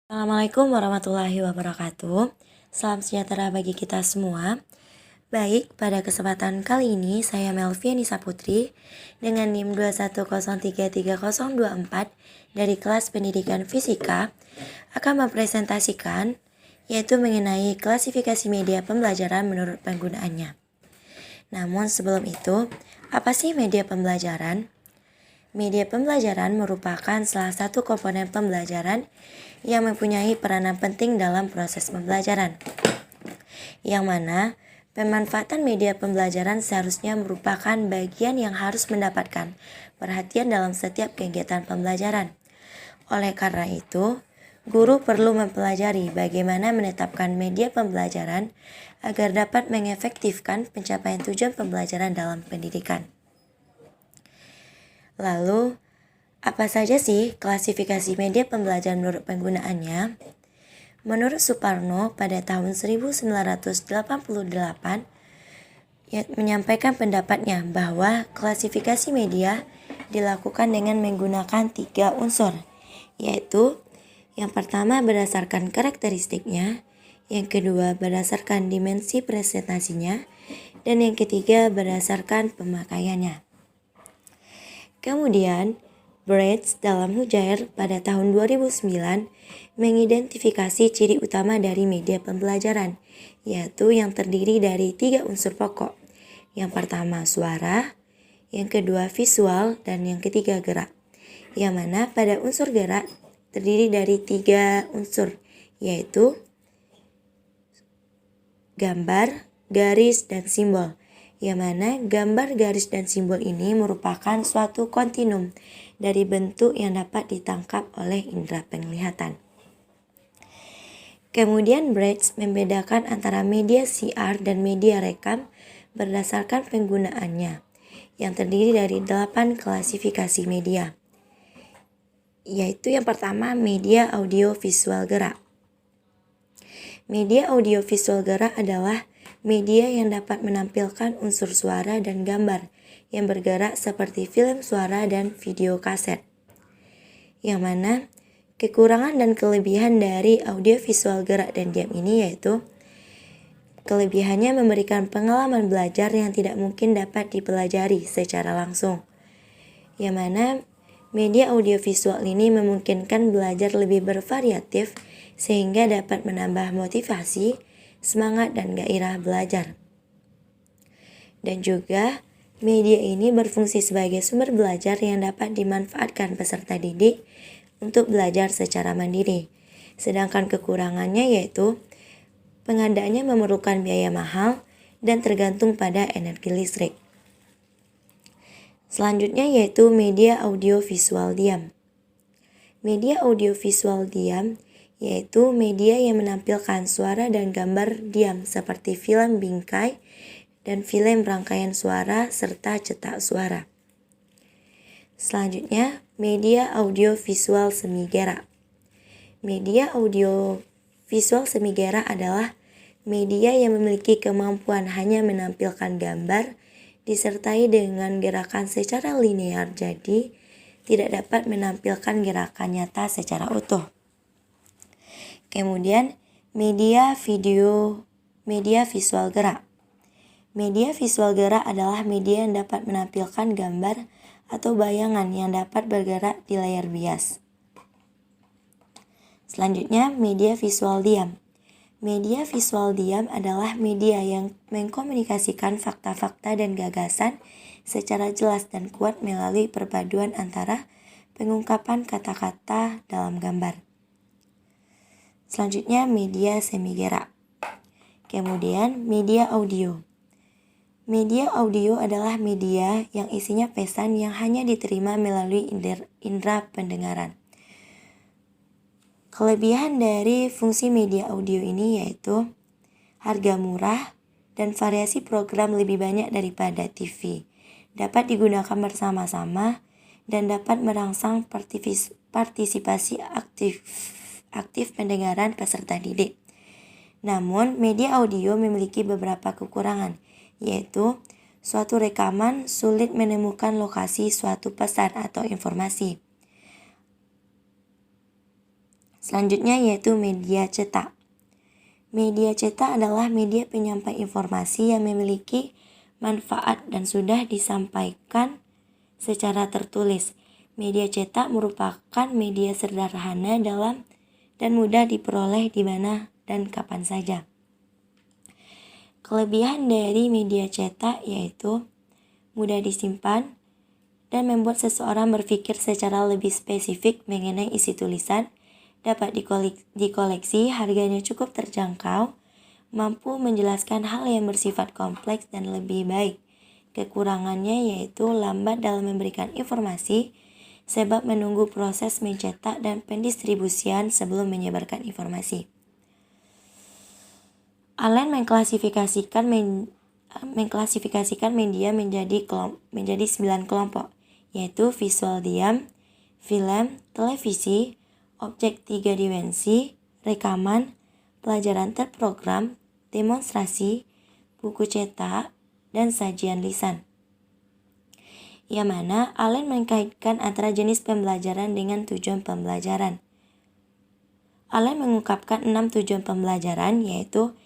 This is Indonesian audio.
Assalamualaikum warahmatullahi wabarakatuh. Salam sejahtera bagi kita semua. Baik, pada kesempatan kali ini saya Melvianisa Putri dengan NIM 210333024 dari kelas pendidikan fisika akan mempresentasikan yaitu mengenai klasifikasi media pembelajaran menurut penggunaannya. Namun sebelum itu, apa sih media pembelajaran? Media pembelajaran merupakan salah satu komponen pembelajaran yang mempunyai peranan penting dalam proses pembelajaran, yang mana pemanfaatan media pembelajaran seharusnya merupakan bagian yang harus mendapatkan perhatian dalam setiap kegiatan pembelajaran. Oleh karena itu, guru perlu mempelajari bagaimana menetapkan media pembelajaran agar dapat mengefektifkan pencapaian tujuan pembelajaran dalam pendidikan. Lalu, apa saja sih klasifikasi media pembelajaran menurut penggunaannya? Menurut Suparno pada tahun 1988 menyampaikan pendapatnya bahwa klasifikasi media dilakukan dengan menggunakan 3 unsur, yaitu yang pertama berdasarkan karakteristiknya, yang kedua berdasarkan dimensi presentasinya, dan yang ketiga berdasarkan pemakaiannya. Kemudian, Braitz dalam Hujair pada tahun 2009 mengidentifikasi ciri utama dari media pembelajaran, yaitu yang terdiri dari 3 unsur pokok. Yang pertama suara, yang kedua visual, dan yang ketiga gerak. Yang mana pada unsur gerak terdiri dari 3 unsur, yaitu gambar, garis, dan simbol. Yang mana gambar, garis, dan simbol ini merupakan suatu kontinum dari bentuk yang dapat ditangkap oleh indera penglihatan. Kemudian Braitz membedakan antara media siar dan media rekam berdasarkan penggunaannya, yang terdiri dari 8 klasifikasi media. Yaitu yang pertama media audio visual gerak. Media audio visual gerak adalah media yang dapat menampilkan unsur suara dan gambar yang bergerak seperti film suara dan video kaset. Yang mana kekurangan dan kelebihan dari audio visual gerak dan diam ini yaitu kelebihannya memberikan pengalaman belajar yang tidak mungkin dapat dipelajari secara langsung. Yang mana media audio visual ini memungkinkan belajar lebih bervariatif sehingga dapat menambah motivasi, semangat, dan gairah belajar. Dan juga media ini berfungsi sebagai sumber belajar yang dapat dimanfaatkan peserta didik untuk belajar secara mandiri. Sedangkan kekurangannya yaitu pengadaannya memerlukan biaya mahal dan tergantung pada energi listrik. Selanjutnya yaitu media audio visual diam. Media audio visual diam yaitu media yang menampilkan suara dan gambar diam seperti film bingkai dan film rangkaian suara serta cetak suara. Selanjutnya, media audio visual semi gerak. Media audio visual semi gerak adalah media yang memiliki kemampuan hanya menampilkan gambar disertai dengan gerakan secara linear, jadi tidak dapat menampilkan gerakan nyata secara utuh. Kemudian media visual gerak. Media visual gerak adalah media yang dapat menampilkan gambar atau bayangan yang dapat bergerak di layar bias. Selanjutnya, media visual diam. Media visual diam adalah media yang mengkomunikasikan fakta-fakta dan gagasan secara jelas dan kuat melalui perpaduan antara pengungkapan kata-kata dalam gambar. Selanjutnya, media semi gerak. Kemudian, media audio. Media audio adalah media yang isinya pesan yang hanya diterima melalui indera pendengaran. Kelebihan dari fungsi media audio ini yaitu harga murah dan variasi program lebih banyak daripada TV. Dapat digunakan bersama-sama dan dapat merangsang partisipasi aktif pendengaran peserta didik. Namun, media audio memiliki beberapa kekurangan, yaitu suatu rekaman sulit menemukan lokasi suatu pesan atau informasi. Selanjutnya yaitu media cetak. Media cetak adalah media penyampai informasi yang memiliki manfaat dan sudah disampaikan secara tertulis. Media cetak merupakan media sederhana dalam dan mudah diperoleh di mana dan kapan saja. Kelebihan dari media cetak yaitu mudah disimpan dan membuat seseorang berpikir secara lebih spesifik mengenai isi tulisan, dapat dikoleksi, harganya cukup terjangkau, mampu menjelaskan hal yang bersifat kompleks dan lebih baik. Kekurangannya yaitu lambat dalam memberikan informasi, sebab menunggu proses mencetak dan pendistribusian sebelum menyebarkan informasi. Allen mengklasifikasikan media menjadi 9 kelompok, yaitu visual diam, film, televisi, objek 3 dimensi, rekaman, pelajaran terprogram, demonstrasi, buku cetak, dan sajian lisan. Yang mana Allen mengkaitkan antara jenis pembelajaran dengan tujuan pembelajaran. Allen mengungkapkan 6 tujuan pembelajaran, yaitu